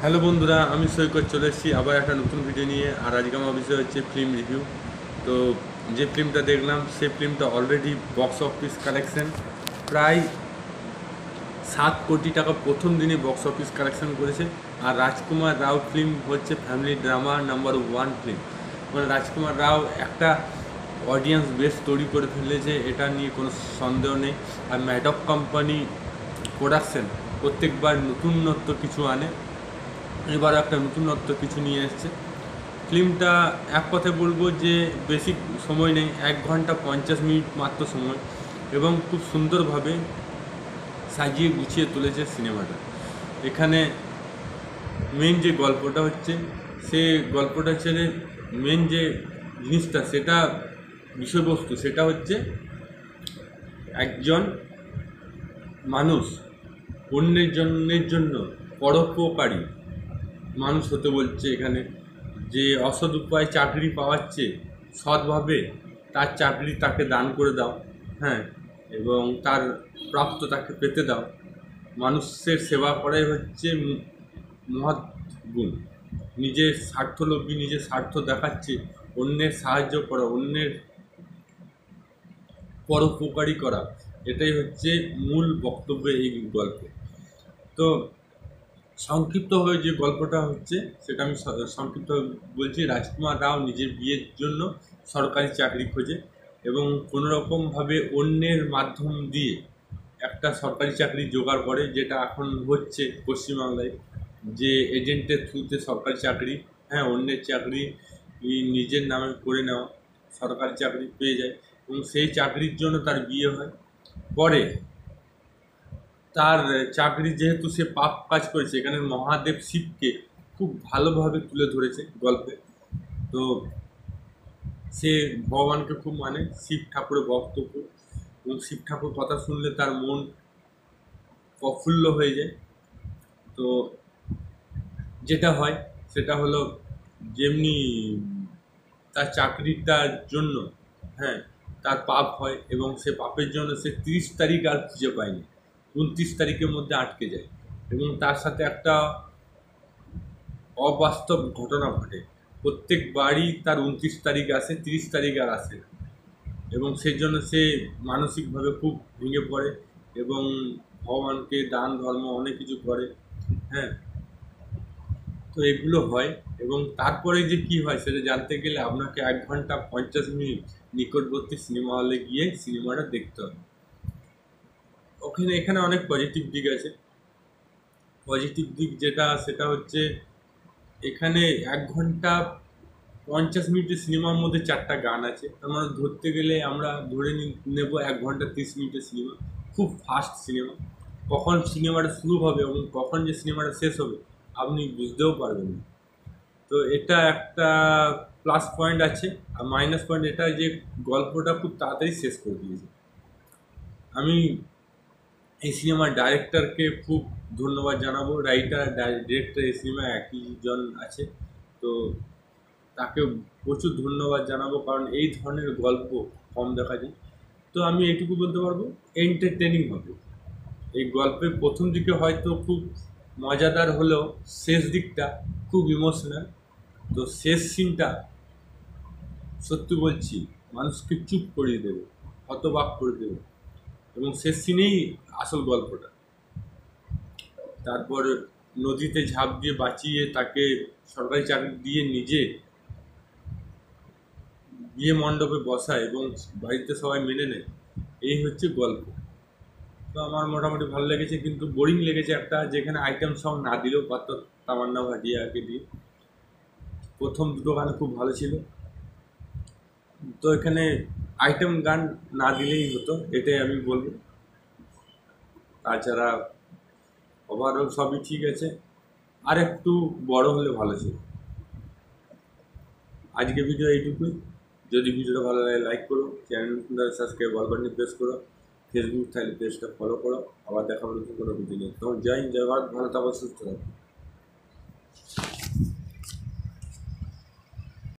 Hello বন্ধুরা, আমি সৈকত চলে এসেছি আবার একটা নতুন ভিডিও নিয়ে। আর আজকে আমার বিষয় হচ্ছে ফিল্ম রিভিউ। তো যে ফিল্মটা দেখলাম সেই ফিল্মটা অলরেডি বক্স অফিস কালেকশন প্রায় 7 কোটি টাকা প্রথম দিনে বক্স অফিস কালেকশন করেছে। আর রাজকুমার রাও ফিল্ম হচ্ছে ফ্যামিলি ড্রামা নাম্বার 1 ফিল্ম। মানে রাজকুমার রাও একটা অডিয়েন্স বেস তৈরি করে ফেলেছে, এটা নিয়ে কোনো সন্দেহ নেই। আর ম্যাডক কোম্পানি প্রোডাকশন প্রত্যেকবার নতুনত্ব কিছু আনে, এবার একটা নতুনত্ব কিছু নিয়ে এসছে। ফিল্মটা এক কথায় বলবো যে বেশি সময় নেই, 1 ঘন্টা 50 মিনিট মাত্র সময়, এবং খুব সুন্দরভাবে সাজিয়ে গুছিয়ে তুলেছে সিনেমাটা। এখানে মেন যে গল্পটা হচ্ছে, সে গল্পটা হচ্ছে যে মেন যে জিনিসটা, সেটা বিষয়বস্তু সেটা হচ্ছে একজন মানুষ অন্যের জন্য পরোপকারী মানুষ হতে বলছে এখানে। যে অসৎ উপায়ে চাকরি পাওয়াচ্ছে, সৎভাবে তার চাকরি তাকে দান করে দাও, হ্যাঁ, এবং তার প্রাপ্ত তাকে পেতে দাও। মানুষের সেবা করাই হচ্ছে মহৎ গুণ। নিজের স্বার্থলোভী, নিজের স্বার্থ দেখাচ্ছে, অন্যের সাহায্য করা, অন্যের পরোপকারী করা, এটাই হচ্ছে মূল বক্তব্য এই গল্পে। তো সংক্ষিপ্তভাবে যে গল্পটা হচ্ছে সেটা আমি সংক্ষিপ্ত বলছি। রাজকুমার রাও নিজের বিয়ের জন্য সরকারি চাকরি খোঁজে, এবং কোনোরকমভাবে অন্যের মাধ্যম দিয়ে একটা সরকারি চাকরি জোগাড় করে, যেটা এখন হচ্ছে পশ্চিমবাংলায়, যে এজেন্টের থ্রুতে সরকারি চাকরি, হ্যাঁ, অন্যের চাকরি নিজের নামে করে নেওয়া, সরকারি চাকরি পেয়ে যায়, এবং সেই চাকরির জন্য তার বিয়ে হয়। পরে তার চাকরি, যেহেতু সে পাপ কাজ করেছে, এখানে মহাদেব শিবকে খুব ভালোভাবে তুলে ধরেছে গল্পে। তো সে ভগবানকে খুব মানে, শিব ঠাকুরের ভক্ত খুব, এবং শিব ঠাকুর কথা শুনলে তার মন প্রফুল্ল হয়ে যায়। তো যেটা হয় সেটা হলো, যেমনি তার চাকরিটার জন্য, হ্যাঁ, তার পাপ হয়, এবং সে পাপের জন্য সে 30 তারিখ আর খুঁজে পায়নি, 29 তারিখের মধ্যে আটকে যায়, এবং তার সাথে একটা অবাস্তব ঘটনা ঘটে। প্রত্যেকবারই তার 29 তারিখ আসে, 30 তারিখ আর আসে না, এবং সেই জন্য সে মানসিকভাবে খুব ভেঙে পড়ে, এবং ভগবানকে দান ধর্ম অনেক কিছু করে, হ্যাঁ। তো এগুলো হয়, এবং তারপরে যে কি হয় সেটা জানতে গেলে আপনাকে 1 ঘন্টা 50 মিনিট নিকটবর্তী সিনেমা হলে গিয়ে সিনেমাটা দেখতে হবে। এখানে অনেক পজিটিভ দিক আছে। পজিটিভ দিক যেটা, সেটা হচ্ছে এখানে 1 ঘন্টা 50 মিনিটের সিনেমার মধ্যে 4টা গান আছে। তার মানে ধরতে গেলে আমরা ধরে নেব 1 ঘন্টা 30 মিনিটের সিনেমা। খুব ফাস্ট সিনেমা। কখন সিনেমাটা শুরু হবে এবং কখন যে সিনেমাটা শেষ হবে আপনি বুঝতেও পারবেন না। তো এটা একটা প্লাস পয়েন্ট আছে। আর মাইনাস পয়েন্ট এটা যে গল্পটা খুব তাড়াতাড়ি শেষ করে দিয়েছে। আমি এই সিনেমার ডাইরেক্টরকে খুব ধন্যবাদ জানাবো। রাইটার ডিরেক্টর এই সিনেমায় একই জন আছে। তো তাকে প্রচুর ধন্যবাদ জানাবো, কারণ এই ধরনের গল্প কম দেখা যায়। তো আমি এইটুকু বলতে পারবো, এন্টারটেনিং হবে। এই গল্পের প্রথম দিকে হয়তো খুব মজাদার হলেও শেষ দিকটা খুব ইমোশনাল। তো শেষ সিনটা সত্যি বলছি মানুষকে চুপ করিয়ে দেবে, হতবাক করে দেবে, এবং শেষ সিনেই আসল গল্পটা। তারপর নদীতে ঝাঁপ দিয়ে বাঁচিয়ে তাকে সরকারি চাকরি দিয়ে নিজে বিয়ে মণ্ডপে বসায়, এবং বাড়িতে সবাই মেনে নেয়। এই হচ্ছে গল্প। তো আমার মোটামুটি ভালো লেগেছে, কিন্তু বোরিং লেগেছে একটা, যেখানে আইটেম সং না দিলেও পারত তামান্না ভাটিয়াকে দিয়ে। প্রথম দুটো গান খুব ভালো ছিল, তো এখানে আইটেম গান না দিলেই হতো, এটাই আমি বলবো। তাছাড়া ওভারঅল সবই ঠিক আছে, আর একটু বড় হলে ভালো ছিল। আজকে ভিডিও এইটুকুই। যদি ভিডিওটা ভালো লাগে লাইক করো, চ্যানেলটা সাবস্ক্রাইব, অল বাটনে প্রেস করো, ফেসবুক থাকলে পেজটা ফলো করো। আবার দেখা হবে নতুন কোনো ভিডিও নিয়ে। তোমার জয় হিন্দ, জয় ভারত, ভালো থাকো, সুস্থ থাকো।